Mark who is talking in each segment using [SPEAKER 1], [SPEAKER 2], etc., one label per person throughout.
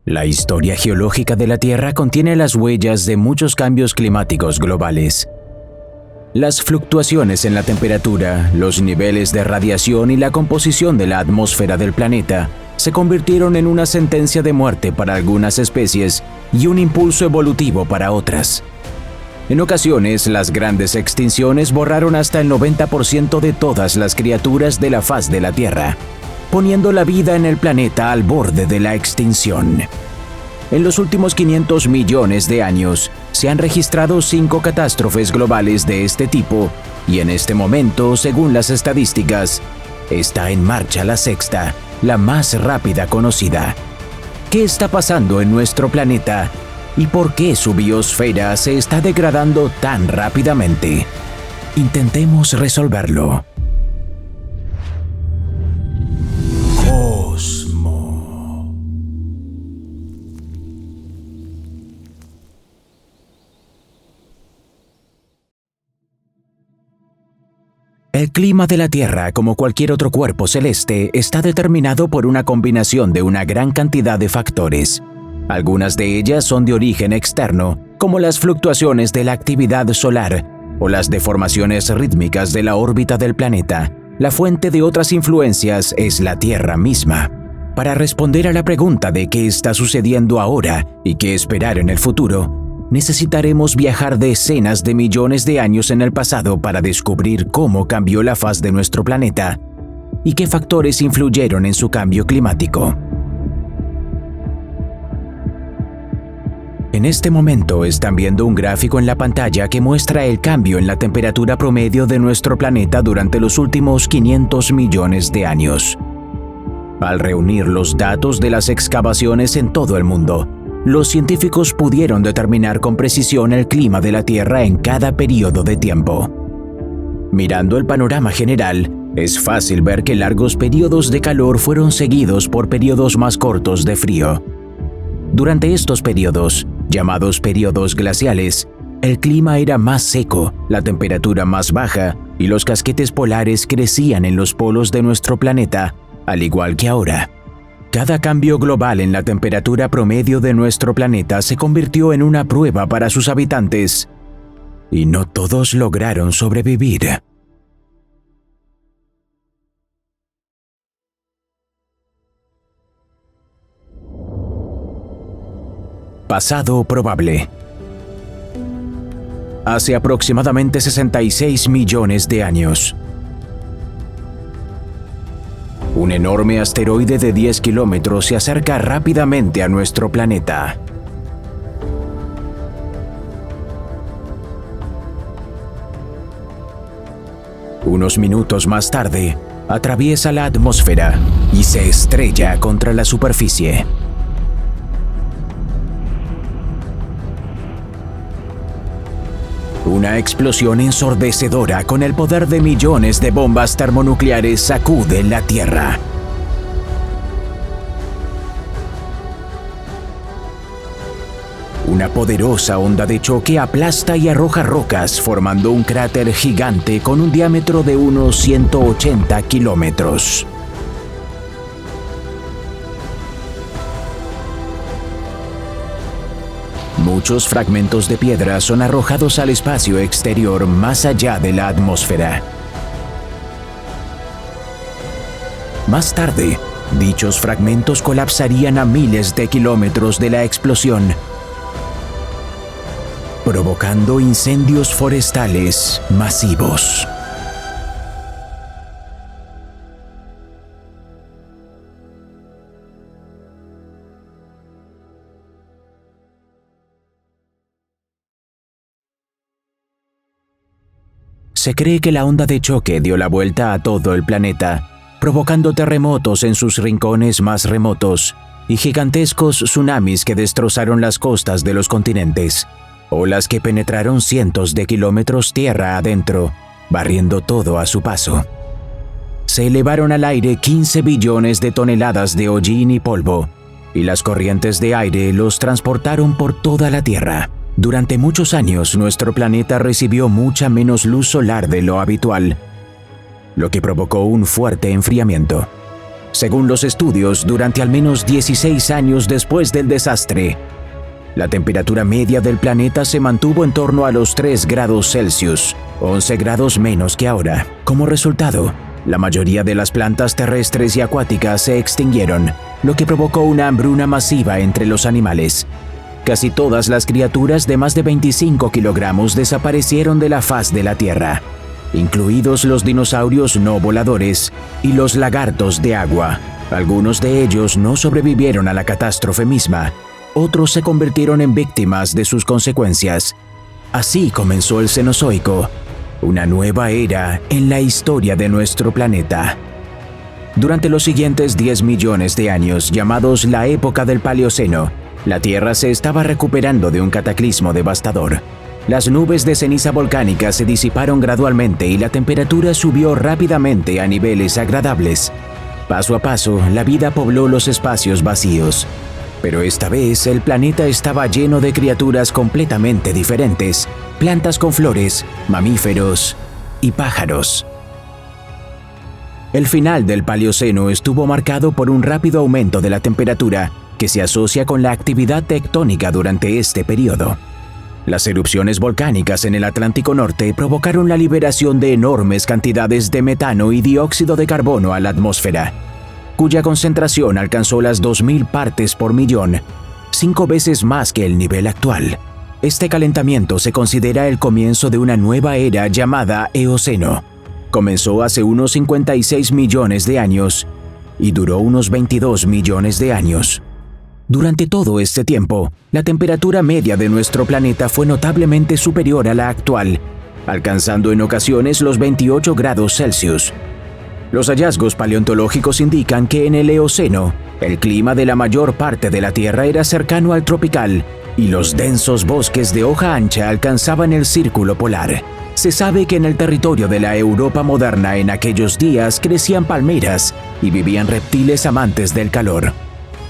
[SPEAKER 1] La historia geológica de la Tierra contiene las huellas de muchos cambios climáticos globales. Las fluctuaciones en la temperatura, los niveles de radiación y la composición de la atmósfera del planeta se convirtieron en una sentencia de muerte para algunas especies y un impulso evolutivo para otras. En ocasiones, las grandes extinciones borraron hasta el 90% de todas las criaturas de la faz de la Tierra, poniendo la vida en el planeta al borde de la extinción. En los últimos 500 millones de años, se han registrado 5 catástrofes globales de este tipo, y en este momento, según las estadísticas, está en marcha la sexta, la más rápida conocida. ¿Qué está pasando en nuestro planeta? ¿Y por qué su biosfera se está degradando tan rápidamente? Intentemos resolverlo. Cosmo. El clima de la Tierra, como cualquier otro cuerpo celeste, está determinado por una combinación de una gran cantidad de factores. Algunas de ellas son de origen externo, como las fluctuaciones de la actividad solar o las deformaciones rítmicas de la órbita del planeta. La fuente de otras influencias es la Tierra misma. Para responder a la pregunta de qué está sucediendo ahora y qué esperar en el futuro, necesitaremos viajar decenas de millones de años en el pasado para descubrir cómo cambió la faz de nuestro planeta y qué factores influyeron en su cambio climático. En este momento están viendo un gráfico en la pantalla que muestra el cambio en la temperatura promedio de nuestro planeta durante los últimos 500 millones de años. Al reunir los datos de las excavaciones en todo el mundo, los científicos pudieron determinar con precisión el clima de la Tierra en cada periodo de tiempo. Mirando el panorama general, es fácil ver que largos periodos de calor fueron seguidos por periodos más cortos de frío. Durante estos periodos, llamados periodos glaciales, el clima era más seco, la temperatura más baja y los casquetes polares crecían en los polos de nuestro planeta, al igual que ahora. Cada cambio global en la temperatura promedio de nuestro planeta se convirtió en una prueba para sus habitantes, y no todos lograron sobrevivir. Pasado probable. Hace aproximadamente 66 millones de años, un enorme asteroide de 10 kilómetros se acerca rápidamente a nuestro planeta. Unos minutos más tarde, atraviesa la atmósfera y se estrella contra la superficie. Una explosión ensordecedora con el poder de millones de bombas termonucleares sacude la Tierra. Una poderosa onda de choque aplasta y arroja rocas, formando un cráter gigante con un diámetro de unos 180 kilómetros. Muchos fragmentos de piedra son arrojados al espacio exterior más allá de la atmósfera. Más tarde, dichos fragmentos colapsarían a miles de kilómetros de la explosión, provocando incendios forestales masivos. Se cree que la onda de choque dio la vuelta a todo el planeta, provocando terremotos en sus rincones más remotos y gigantescos tsunamis que destrozaron las costas de los continentes, olas que penetraron cientos de kilómetros tierra adentro, barriendo todo a su paso. Se elevaron al aire 15 billones de toneladas de hollín y polvo, y las corrientes de aire los transportaron por toda la Tierra. Durante muchos años, nuestro planeta recibió mucha menos luz solar de lo habitual, lo que provocó un fuerte enfriamiento. Según los estudios, durante al menos 16 años después del desastre, la temperatura media del planeta se mantuvo en torno a los 3 grados Celsius, 11 grados menos que ahora. Como resultado, la mayoría de las plantas terrestres y acuáticas se extinguieron, lo que provocó una hambruna masiva entre los animales. Casi todas las criaturas de más de 25 kilogramos desaparecieron de la faz de la Tierra, incluidos los dinosaurios no voladores y los lagartos de agua. Algunos de ellos no sobrevivieron a la catástrofe misma. Otros se convirtieron en víctimas de sus consecuencias. Así comenzó el Cenozoico, una nueva era en la historia de nuestro planeta. Durante los siguientes 10 millones de años, llamados la época del Paleoceno, la Tierra se estaba recuperando de un cataclismo devastador. Las nubes de ceniza volcánica se disiparon gradualmente y la temperatura subió rápidamente a niveles agradables. Paso a paso, la vida pobló los espacios vacíos. Pero esta vez el planeta estaba lleno de criaturas completamente diferentes, plantas con flores, mamíferos y pájaros. El final del Paleoceno estuvo marcado por un rápido aumento de la temperatura que se asocia con la actividad tectónica durante este periodo. Las erupciones volcánicas en el Atlántico Norte provocaron la liberación de enormes cantidades de metano y dióxido de carbono a la atmósfera, cuya concentración alcanzó las 2.000 partes por millón, 5 veces más que el nivel actual. Este calentamiento se considera el comienzo de una nueva era llamada Eoceno. Comenzó hace unos 56 millones de años y duró unos 22 millones de años. Durante todo este tiempo, la temperatura media de nuestro planeta fue notablemente superior a la actual, alcanzando en ocasiones los 28 grados Celsius. Los hallazgos paleontológicos indican que en el Eoceno, el clima de la mayor parte de la Tierra era cercano al tropical y los densos bosques de hoja ancha alcanzaban el círculo polar. Se sabe que en el territorio de la Europa moderna en aquellos días crecían palmeras y vivían reptiles amantes del calor.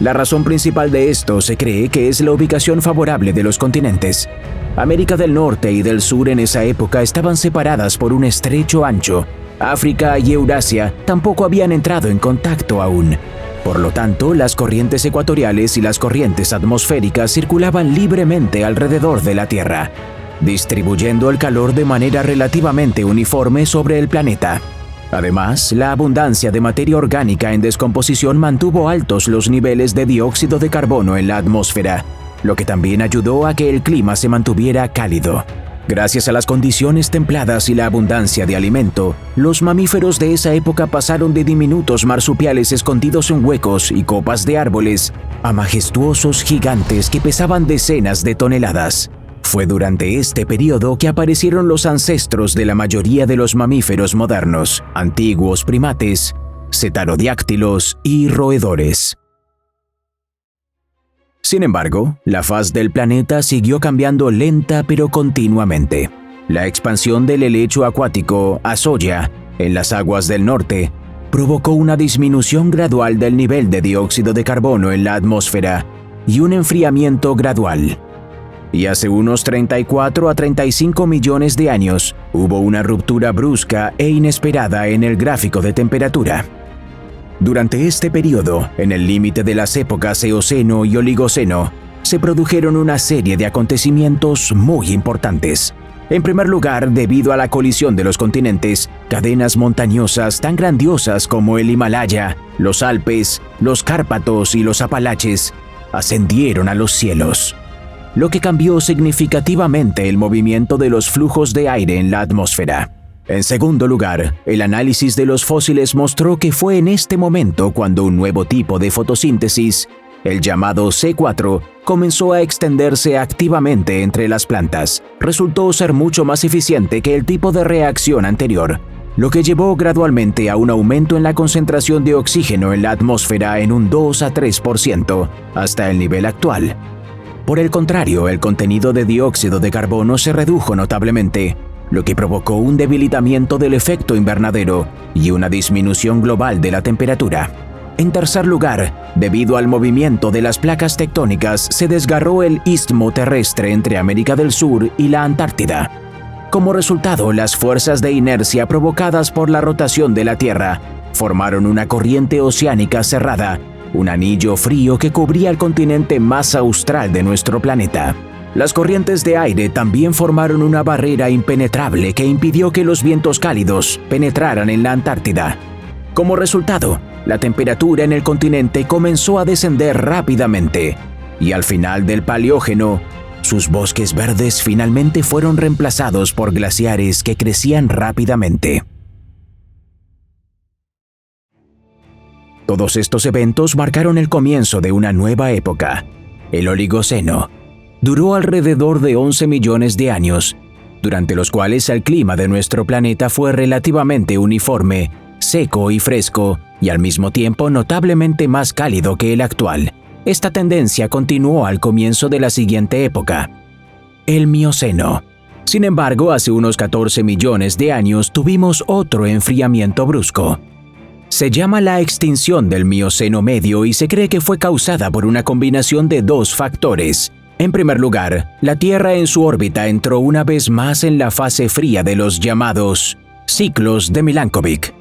[SPEAKER 1] La razón principal de esto se cree que es la ubicación favorable de los continentes. América del Norte y del Sur en esa época estaban separadas por un estrecho ancho. África y Eurasia tampoco habían entrado en contacto aún. Por lo tanto, las corrientes ecuatoriales y las corrientes atmosféricas circulaban libremente alrededor de la Tierra, distribuyendo el calor de manera relativamente uniforme sobre el planeta. Además, la abundancia de materia orgánica en descomposición mantuvo altos los niveles de dióxido de carbono en la atmósfera, lo que también ayudó a que el clima se mantuviera cálido. Gracias a las condiciones templadas y la abundancia de alimento, los mamíferos de esa época pasaron de diminutos marsupiales escondidos en huecos y copas de árboles a majestuosos gigantes que pesaban decenas de toneladas. Fue durante este periodo que aparecieron los ancestros de la mayoría de los mamíferos modernos, antiguos primates, cetarodáctilos y roedores. Sin embargo, la faz del planeta siguió cambiando lenta pero continuamente. La expansión del helecho acuático Azolla en las aguas del norte provocó una disminución gradual del nivel de dióxido de carbono en la atmósfera y un enfriamiento gradual. Y hace unos 34 a 35 millones de años hubo una ruptura brusca e inesperada en el gráfico de temperatura. Durante este periodo, en el límite de las épocas Eoceno y Oligoceno, se produjeron una serie de acontecimientos muy importantes. En primer lugar, debido a la colisión de los continentes, cadenas montañosas tan grandiosas como el Himalaya, los Alpes, los Cárpatos y los Apalaches ascendieron a los cielos, lo que cambió significativamente el movimiento de los flujos de aire en la atmósfera. En segundo lugar, el análisis de los fósiles mostró que fue en este momento cuando un nuevo tipo de fotosíntesis, el llamado C4, comenzó a extenderse activamente entre las plantas. Resultó ser mucho más eficiente que el tipo de reacción anterior, lo que llevó gradualmente a un aumento en la concentración de oxígeno en la atmósfera en un 2 a 3%, hasta el nivel actual. Por el contrario, el contenido de dióxido de carbono se redujo notablemente, lo que provocó un debilitamiento del efecto invernadero y una disminución global de la temperatura. En tercer lugar, debido al movimiento de las placas tectónicas, se desgarró el istmo terrestre entre América del Sur y la Antártida. Como resultado, las fuerzas de inercia provocadas por la rotación de la Tierra formaron una corriente oceánica cerrada, un anillo frío que cubría el continente más austral de nuestro planeta. Las corrientes de aire también formaron una barrera impenetrable que impidió que los vientos cálidos penetraran en la Antártida. Como resultado, la temperatura en el continente comenzó a descender rápidamente, y al final del Paleógeno, sus bosques verdes finalmente fueron reemplazados por glaciares que crecían rápidamente. Todos estos eventos marcaron el comienzo de una nueva época, el Oligoceno. Duró alrededor de 11 millones de años, durante los cuales el clima de nuestro planeta fue relativamente uniforme, seco y fresco, y al mismo tiempo notablemente más cálido que el actual. Esta tendencia continuó al comienzo de la siguiente época, el Mioceno. Sin embargo, hace unos 14 millones de años tuvimos otro enfriamiento brusco. Se llama la extinción del Mioceno medio y se cree que fue causada por una combinación de dos factores. En primer lugar, la Tierra en su órbita entró una vez más en la fase fría de los llamados ciclos de Milankovitch.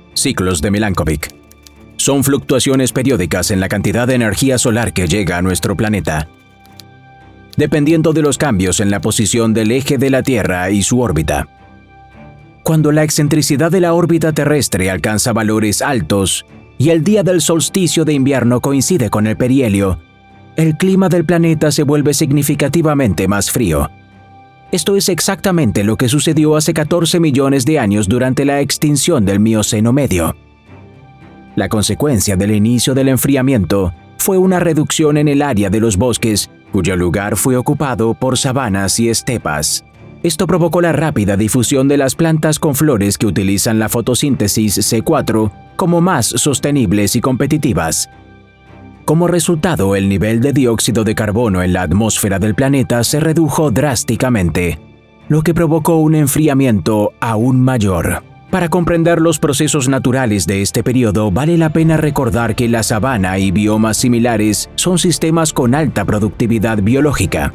[SPEAKER 1] Son fluctuaciones periódicas en la cantidad de energía solar que llega a nuestro planeta, dependiendo de los cambios en la posición del eje de la Tierra y su órbita. Cuando la excentricidad de la órbita terrestre alcanza valores altos y el día del solsticio de invierno coincide con el perihelio, el clima del planeta se vuelve significativamente más frío. Esto es exactamente lo que sucedió hace 14 millones de años durante la extinción del Mioceno medio. La consecuencia del inicio del enfriamiento fue una reducción en el área de los bosques, cuyo lugar fue ocupado por sabanas y estepas. Esto provocó la rápida difusión de las plantas con flores que utilizan la fotosíntesis C4 como más sostenibles y competitivas. Como resultado, el nivel de dióxido de carbono en la atmósfera del planeta se redujo drásticamente, lo que provocó un enfriamiento aún mayor. Para comprender los procesos naturales de este periodo, vale la pena recordar que la sabana y biomas similares son sistemas con alta productividad biológica.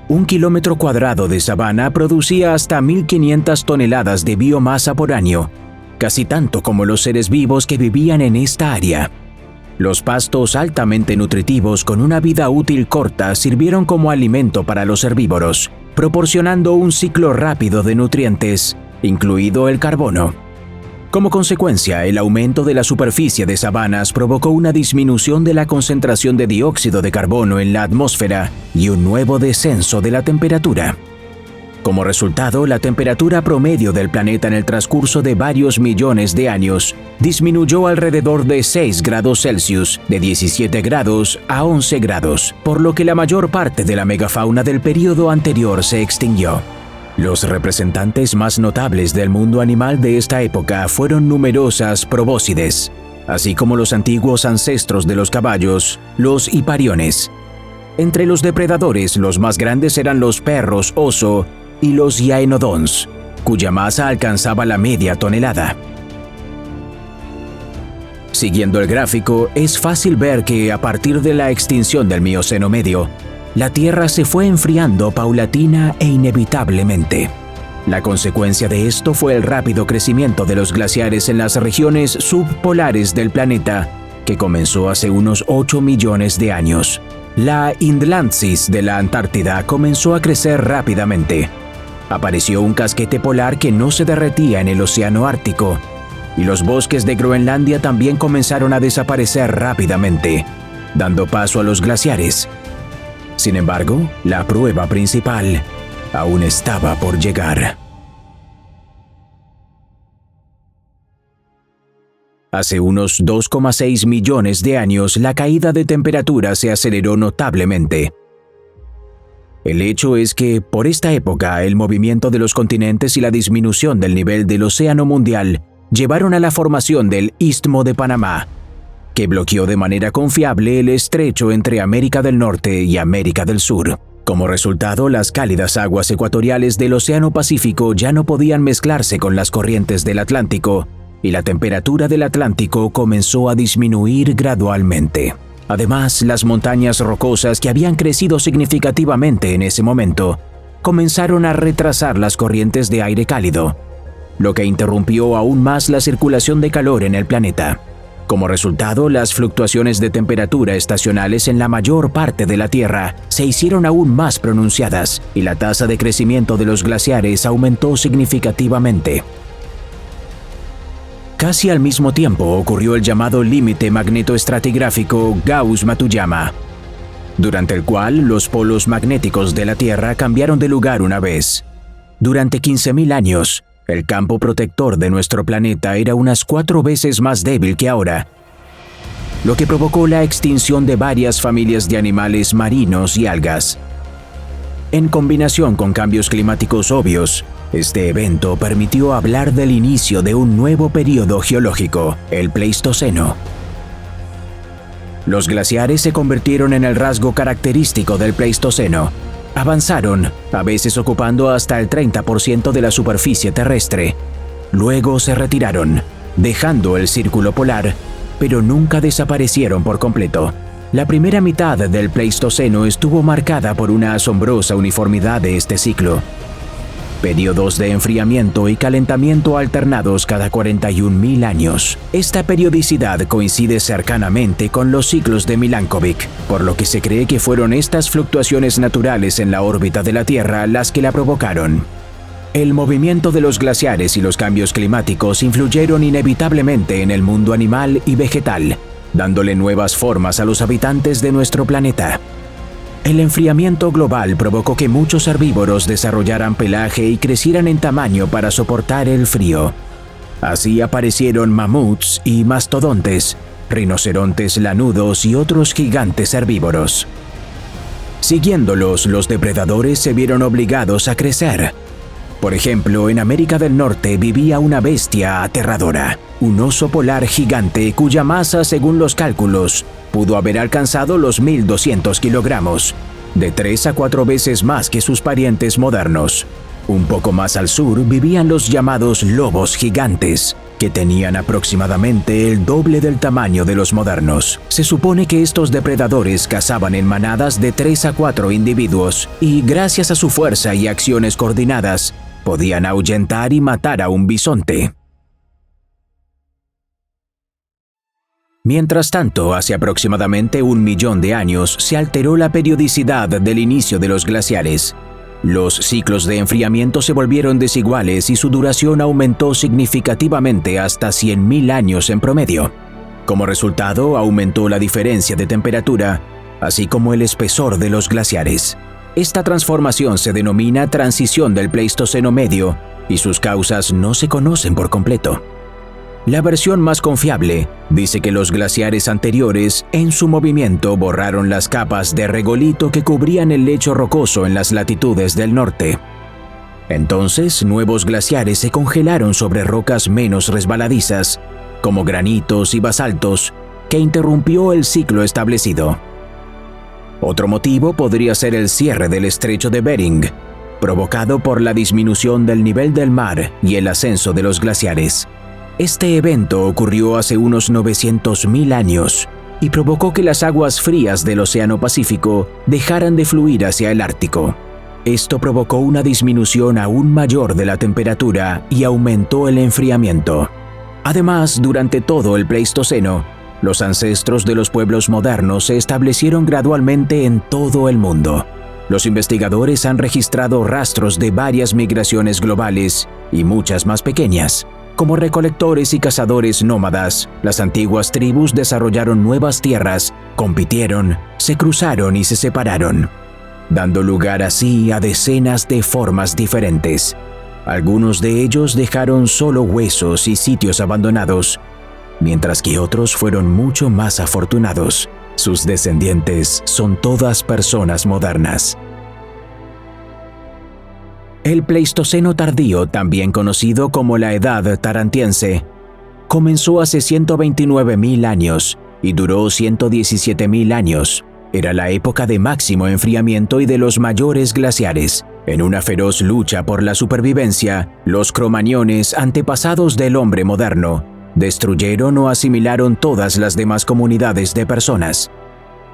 [SPEAKER 1] 1 kilómetro cuadrado de sabana producía hasta 1.500 toneladas de biomasa por año, casi tanto como los seres vivos que vivían en esta área. Los pastos altamente nutritivos con una vida útil corta sirvieron como alimento para los herbívoros, proporcionando un ciclo rápido de nutrientes, incluido el carbono. Como consecuencia, el aumento de la superficie de sabanas provocó una disminución de la concentración de dióxido de carbono en la atmósfera y un nuevo descenso de la temperatura. Como resultado, la temperatura promedio del planeta en el transcurso de varios millones de años disminuyó alrededor de 6 grados Celsius, de 17 grados a 11 grados, por lo que la mayor parte de la megafauna del período anterior se extinguió. Los representantes más notables del mundo animal de esta época fueron numerosas probóscides, así como los antiguos ancestros de los caballos, los hipariones. Entre los depredadores, los más grandes eran los perros oso y los Yaenodons, cuya masa alcanzaba la media tonelada. Siguiendo el gráfico, es fácil ver que a partir de la extinción del Mioceno medio, la Tierra se fue enfriando paulatina e inevitablemente. La consecuencia de esto fue el rápido crecimiento de los glaciares en las regiones subpolares del planeta, que comenzó hace unos 8 millones de años. La Inlandsis de la Antártida comenzó a crecer rápidamente. Apareció un casquete polar que no se derretía en el océano Ártico, y los bosques de Groenlandia también comenzaron a desaparecer rápidamente, dando paso a los glaciares. Sin embargo, la prueba principal aún estaba por llegar. Hace unos 2,6 millones de años, la caída de temperatura se aceleró notablemente. El hecho es que, por esta época, el movimiento de los continentes y la disminución del nivel del océano mundial llevaron a la formación del Istmo de Panamá, que bloqueó de manera confiable el estrecho entre América del Norte y América del Sur. Como resultado, las cálidas aguas ecuatoriales del Océano Pacífico ya no podían mezclarse con las corrientes del Atlántico, y la temperatura del Atlántico comenzó a disminuir gradualmente. Además, las montañas rocosas que habían crecido significativamente en ese momento comenzaron a retrasar las corrientes de aire cálido. lo que interrumpió aún más la circulación de calor en el planeta. Como resultado, las fluctuaciones de temperatura estacionales en la mayor parte de la Tierra se hicieron aún más pronunciadas y la tasa de crecimiento de los glaciares aumentó significativamente. Casi al mismo tiempo ocurrió el llamado límite magnetoestratigráfico Gauss-Matuyama, durante el cual los polos magnéticos de la Tierra cambiaron de lugar una vez. Durante 15.000 años, el campo protector de nuestro planeta era unas 4 veces más débil que ahora, lo que provocó la extinción de varias familias de animales marinos y algas. En combinación con cambios climáticos obvios, este evento permitió hablar del inicio de un nuevo período geológico, el Pleistoceno. Los glaciares se convirtieron en el rasgo característico del Pleistoceno. Avanzaron, a veces ocupando hasta el 30% de la superficie terrestre. Luego se retiraron, dejando el círculo polar, pero nunca desaparecieron por completo. La primera mitad del Pleistoceno estuvo marcada por una asombrosa uniformidad de este ciclo. Periodos de enfriamiento y calentamiento alternados cada 41.000 años. Esta periodicidad coincide cercanamente con los ciclos de Milankovic, por lo que se cree que fueron estas fluctuaciones naturales en la órbita de la Tierra las que la provocaron. El movimiento de los glaciares y los cambios climáticos influyeron inevitablemente en el mundo animal y vegetal, dándole nuevas formas a los habitantes de nuestro planeta. El enfriamiento global provocó que muchos herbívoros desarrollaran pelaje y crecieran en tamaño para soportar el frío. Así aparecieron mamuts y mastodontes, rinocerontes lanudos y otros gigantes herbívoros. Siguiéndolos, los depredadores se vieron obligados a crecer. Por ejemplo, en América del Norte vivía una bestia aterradora, un oso polar gigante cuya masa, según los cálculos, pudo haber alcanzado los 1.200 kilogramos, de 3 a 4 veces más que sus parientes modernos. Un poco más al sur vivían los llamados lobos gigantes, que tenían aproximadamente el doble del tamaño de los modernos. Se supone que estos depredadores cazaban en manadas de 3 a 4 individuos y, gracias a su fuerza y acciones coordinadas, podían ahuyentar y matar a un bisonte. Mientras tanto, hace aproximadamente 1 millón de años se alteró la periodicidad del inicio de los glaciares. Los ciclos de enfriamiento se volvieron desiguales y su duración aumentó significativamente hasta 100.000 años en promedio. Como resultado, aumentó la diferencia de temperatura, así como el espesor de los glaciares. Esta transformación se denomina transición del Pleistoceno medio y sus causas no se conocen por completo. La versión más confiable dice que los glaciares anteriores, en su movimiento, borraron las capas de regolito que cubrían el lecho rocoso en las latitudes del norte. Entonces, nuevos glaciares se congelaron sobre rocas menos resbaladizas, como granitos y basaltos, que interrumpió el ciclo establecido. Otro motivo podría ser el cierre del estrecho de Bering, provocado por la disminución del nivel del mar y el ascenso de los glaciares. Este evento ocurrió hace unos 900.000 años y provocó que las aguas frías del Océano Pacífico dejaran de fluir hacia el Ártico. Esto provocó una disminución aún mayor de la temperatura y aumentó el enfriamiento. Además, durante todo el Pleistoceno, los ancestros de los pueblos modernos se establecieron gradualmente en todo el mundo. Los investigadores han registrado rastros de varias migraciones globales y muchas más pequeñas. Como recolectores y cazadores nómadas, las antiguas tribus desarrollaron nuevas tierras, compitieron, se cruzaron y se separaron, dando lugar así a decenas de formas diferentes. Algunos de ellos dejaron solo huesos y sitios abandonados, mientras que otros fueron mucho más afortunados. Sus descendientes son todas personas modernas. El Pleistoceno tardío, también conocido como la Edad Tarantiense, comenzó hace 129.000 años y duró 117.000 años. Era la época de máximo enfriamiento y de los mayores glaciares. En una feroz lucha por la supervivencia, los cromañones, antepasados del hombre moderno, destruyeron o asimilaron todas las demás comunidades de personas.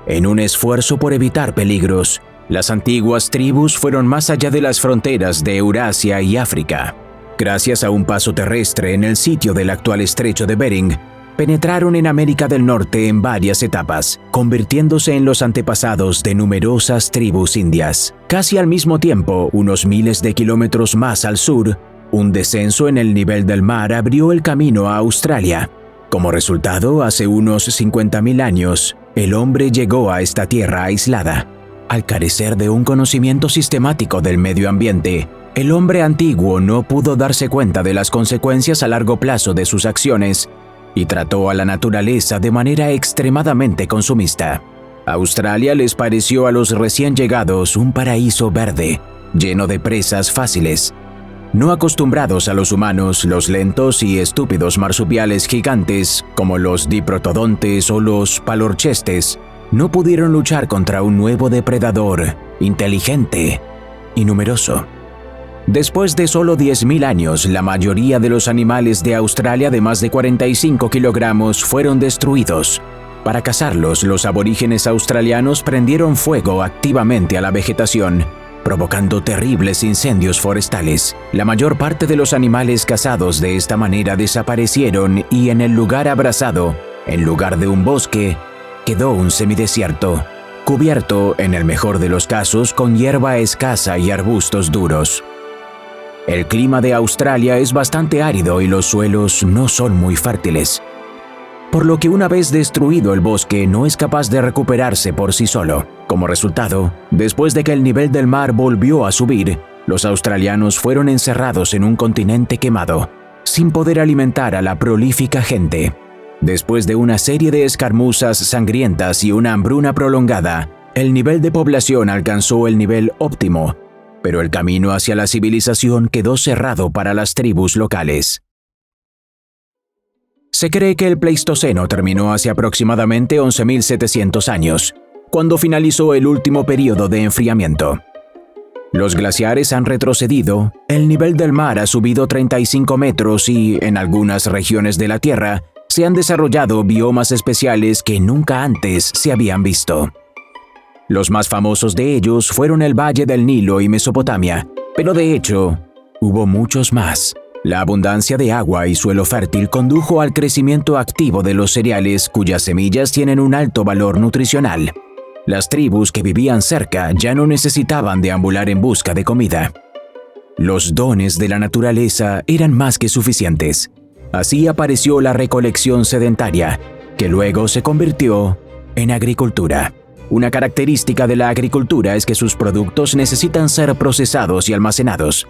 [SPEAKER 1] En un esfuerzo por evitar peligros, las antiguas tribus fueron más allá de las fronteras de Eurasia y África. Gracias a un paso terrestre en el sitio del actual estrecho de Bering, penetraron en América del Norte en varias etapas, convirtiéndose en los antepasados de numerosas tribus indias. Casi al mismo tiempo, unos miles de kilómetros más al sur, un descenso en el nivel del mar abrió el camino a Australia. Como resultado, hace unos 50.000 años, el hombre llegó a esta tierra aislada. Al carecer de un conocimiento sistemático del medio ambiente, el hombre antiguo no pudo darse cuenta de las consecuencias a largo plazo de sus acciones y trató a la naturaleza de manera extremadamente consumista. Australia les pareció a los recién llegados un paraíso verde, lleno de presas fáciles. No acostumbrados a los humanos, los lentos y estúpidos marsupiales gigantes, como los diprotodontes o los palorchestes, no pudieron luchar contra un nuevo depredador, inteligente y numeroso. Después de solo 10.000 años, la mayoría de los animales de Australia de más de 45 kilogramos fueron destruidos. Para cazarlos, los aborígenes australianos prendieron fuego activamente a la vegetación, provocando terribles incendios forestales. La mayor parte de los animales cazados de esta manera desaparecieron y en el lugar abrasado, en lugar de un bosque, quedó un semidesierto, cubierto, en el mejor de los casos, con hierba escasa y arbustos duros. El clima de Australia es bastante árido y los suelos no son muy fértiles, por lo que una vez destruido el bosque no es capaz de recuperarse por sí solo. Como resultado, después de que el nivel del mar volvió a subir, los australianos fueron encerrados en un continente quemado, sin poder alimentar a la prolífica gente. Después de una serie de escaramuzas sangrientas y una hambruna prolongada, el nivel de población alcanzó el nivel óptimo, pero el camino hacia la civilización quedó cerrado para las tribus locales. Se cree que el Pleistoceno terminó hace aproximadamente 11.700 años, cuando finalizó el último periodo de enfriamiento. Los glaciares han retrocedido, el nivel del mar ha subido 35 metros y, en algunas regiones de la Tierra, se han desarrollado biomas especiales que nunca antes se habían visto. Los más famosos de ellos fueron el Valle del Nilo y Mesopotamia, pero de hecho, hubo muchos más. La abundancia de agua y suelo fértil condujo al crecimiento activo de los cereales cuyas semillas tienen un alto valor nutricional. Las tribus que vivían cerca ya no necesitaban deambular en busca de comida. Los dones de la naturaleza eran más que suficientes. Así apareció la recolección sedentaria, que luego se convirtió en agricultura. Una característica de la agricultura es que sus productos necesitan ser procesados y almacenados.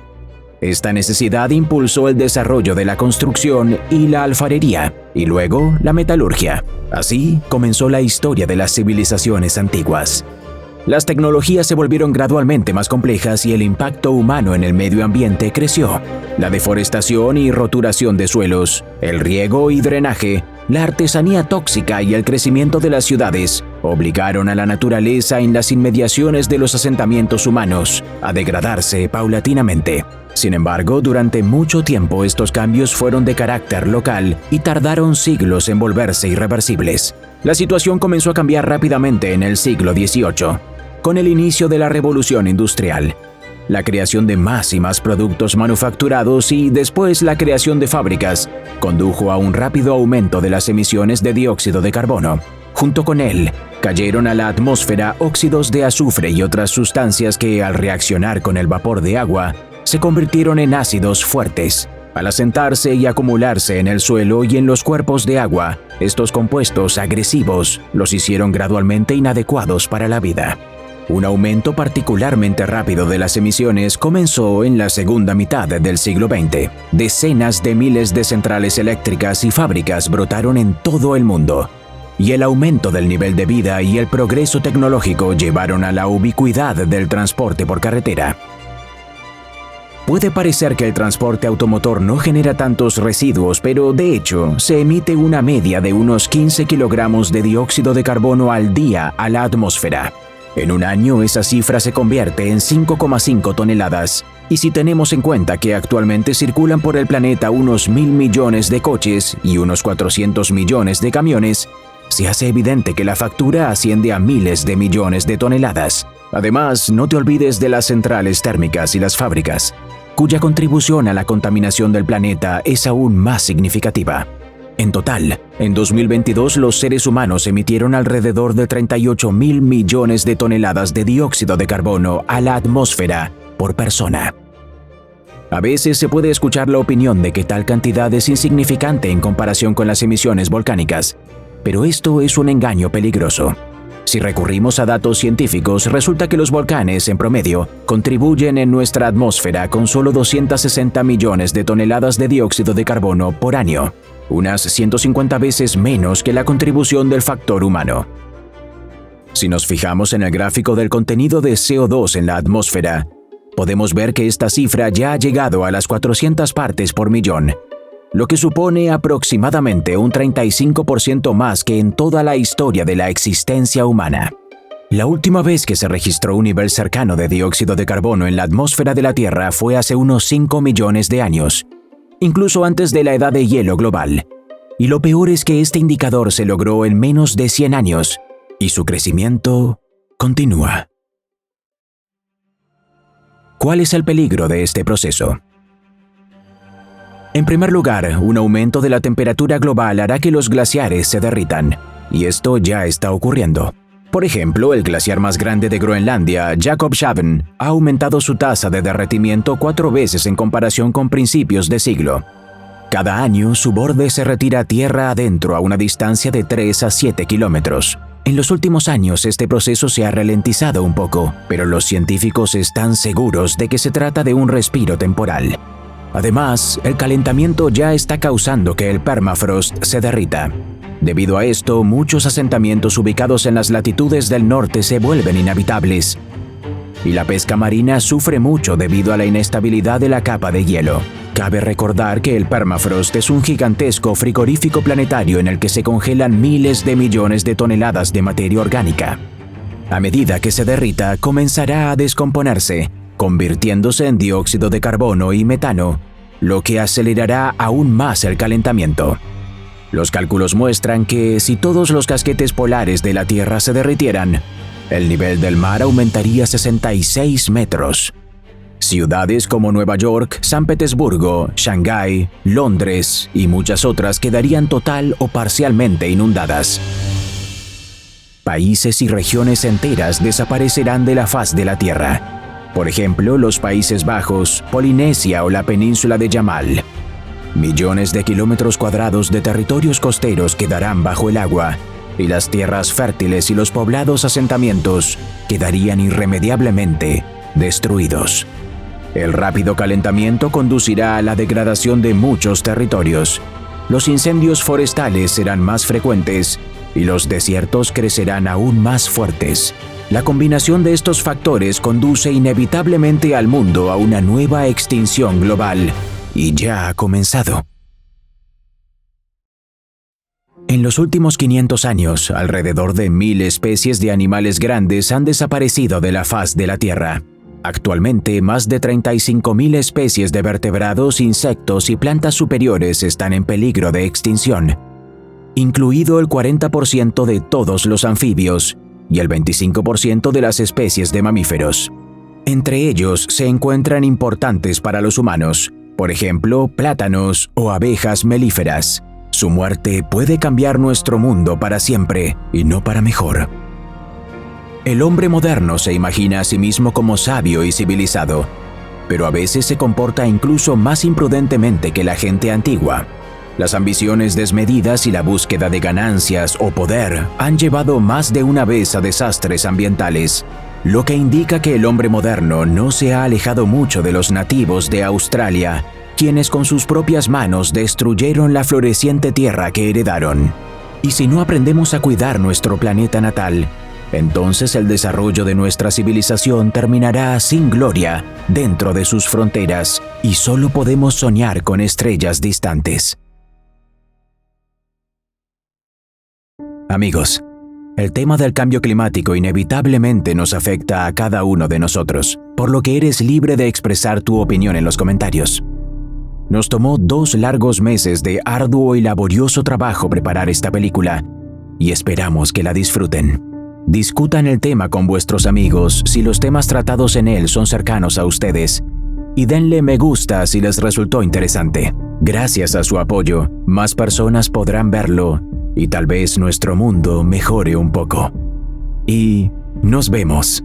[SPEAKER 1] Esta necesidad impulsó el desarrollo de la construcción y la alfarería, y luego la metalurgia. Así comenzó la historia de las civilizaciones antiguas. Las tecnologías se volvieron gradualmente más complejas y el impacto humano en el medio ambiente creció. La deforestación y roturación de suelos, el riego y drenaje, la artesanía tóxica y el crecimiento de las ciudades obligaron a la naturaleza en las inmediaciones de los asentamientos humanos a degradarse paulatinamente. Sin embargo, durante mucho tiempo estos cambios fueron de carácter local y tardaron siglos en volverse irreversibles. La situación comenzó a cambiar rápidamente en el siglo XVIII, con el inicio de la Revolución Industrial, la creación de más y más productos manufacturados y después la creación de fábricas condujo a un rápido aumento de las emisiones de dióxido de carbono. Junto con él, cayeron a la atmósfera óxidos de azufre y otras sustancias que, al reaccionar con el vapor de agua, se convirtieron en ácidos fuertes. Al asentarse y acumularse en el suelo y en los cuerpos de agua, estos compuestos agresivos los hicieron gradualmente inadecuados para la vida. Un aumento particularmente rápido de las emisiones comenzó en la segunda mitad del siglo XX. Decenas de miles de centrales eléctricas y fábricas brotaron en todo el mundo, y el aumento del nivel de vida y el progreso tecnológico llevaron a la ubicuidad del transporte por carretera. Puede parecer que el transporte automotor no genera tantos residuos, pero de hecho, se emite una media de unos 15 kilogramos de dióxido de carbono al día a la atmósfera. En un año, esa cifra se convierte en 5,5 toneladas. Y si tenemos en cuenta que actualmente circulan por el planeta unos 1.000 millones de coches y unos 400 millones de camiones, se hace evidente que la factura asciende a miles de millones de toneladas. Además, no te olvides de las centrales térmicas y las fábricas, cuya contribución a la contaminación del planeta es aún más significativa. En total, en 2022 los seres humanos emitieron alrededor de 38.000 millones de toneladas de dióxido de carbono a la atmósfera por persona. A veces se puede escuchar la opinión de que tal cantidad es insignificante en comparación con las emisiones volcánicas, pero esto es un engaño peligroso. Si recurrimos a datos científicos, resulta que los volcanes, en promedio, contribuyen en nuestra atmósfera con solo 260 millones de toneladas de dióxido de carbono por año, unas 150 veces menos que la contribución del factor humano. Si nos fijamos en el gráfico del contenido de CO2 en la atmósfera, podemos ver que esta cifra ya ha llegado a las 400 partes por millón, lo que supone aproximadamente un 35% más que en toda la historia de la existencia humana. La última vez que se registró un nivel cercano de dióxido de carbono en la atmósfera de la Tierra fue hace unos 5 millones de años, incluso antes de la edad de hielo global. Y lo peor es que este indicador se logró en menos de 100 años, y su crecimiento continúa. ¿Cuál es el peligro de este proceso? En primer lugar, un aumento de la temperatura global hará que los glaciares se derritan, y esto ya está ocurriendo. Por ejemplo, el glaciar más grande de Groenlandia, Jakobshavn, ha aumentado su tasa de derretimiento 4 veces en comparación con principios de siglo. Cada año, su borde se retira tierra adentro a una distancia de 3 a 7 kilómetros. En los últimos años, este proceso se ha ralentizado un poco, pero los científicos están seguros de que se trata de un respiro temporal. Además, el calentamiento ya está causando que el permafrost se derrita. Debido a esto, muchos asentamientos ubicados en las latitudes del norte se vuelven inhabitables. Y la pesca marina sufre mucho debido a la inestabilidad de la capa de hielo. Cabe recordar que el permafrost es un gigantesco frigorífico planetario en el que se congelan miles de millones de toneladas de materia orgánica. A medida que se derrita, comenzará a descomponerse, convirtiéndose en dióxido de carbono y metano, lo que acelerará aún más el calentamiento. Los cálculos muestran que si todos los casquetes polares de la Tierra se derritieran, el nivel del mar aumentaría 66 metros. Ciudades como Nueva York, San Petersburgo, Shanghái, Londres y muchas otras quedarían total o parcialmente inundadas. Países y regiones enteras desaparecerán de la faz de la Tierra. Por ejemplo, los Países Bajos, Polinesia o la península de Yamal. Millones de kilómetros cuadrados de territorios costeros quedarán bajo el agua, y las tierras fértiles y los poblados asentamientos quedarían irremediablemente destruidos. El rápido calentamiento conducirá a la degradación de muchos territorios. Los incendios forestales serán más frecuentes y los desiertos crecerán aún más fuertes. La combinación de estos factores conduce inevitablemente al mundo a una nueva extinción global, y ya ha comenzado. En los últimos 500 años, alrededor de 1.000 especies de animales grandes han desaparecido de la faz de la Tierra. Actualmente, más de 35.000 especies de vertebrados, insectos y plantas superiores están en peligro de extinción, incluido el 40% de todos los anfibios y el 25% de las especies de mamíferos. Entre ellos se encuentran importantes para los humanos, por ejemplo, plátanos o abejas melíferas. Su muerte puede cambiar nuestro mundo para siempre y no para mejor. El hombre moderno se imagina a sí mismo como sabio y civilizado, pero a veces se comporta incluso más imprudentemente que la gente antigua. Las ambiciones desmedidas y la búsqueda de ganancias o poder han llevado más de una vez a desastres ambientales, lo que indica que el hombre moderno no se ha alejado mucho de los nativos de Australia, quienes con sus propias manos destruyeron la floreciente tierra que heredaron. Y si no aprendemos a cuidar nuestro planeta natal, entonces el desarrollo de nuestra civilización terminará sin gloria dentro de sus fronteras y solo podemos soñar con estrellas distantes. Amigos, el tema del cambio climático inevitablemente nos afecta a cada uno de nosotros, por lo que eres libre de expresar tu opinión en los comentarios. Nos tomó 2 largos meses de arduo y laborioso trabajo preparar esta película, y esperamos que la disfruten. Discutan el tema con vuestros amigos si los temas tratados en él son cercanos a ustedes, y denle me gusta si les resultó interesante. Gracias a su apoyo, más personas podrán verlo y tal vez nuestro mundo mejore un poco. Y nos vemos.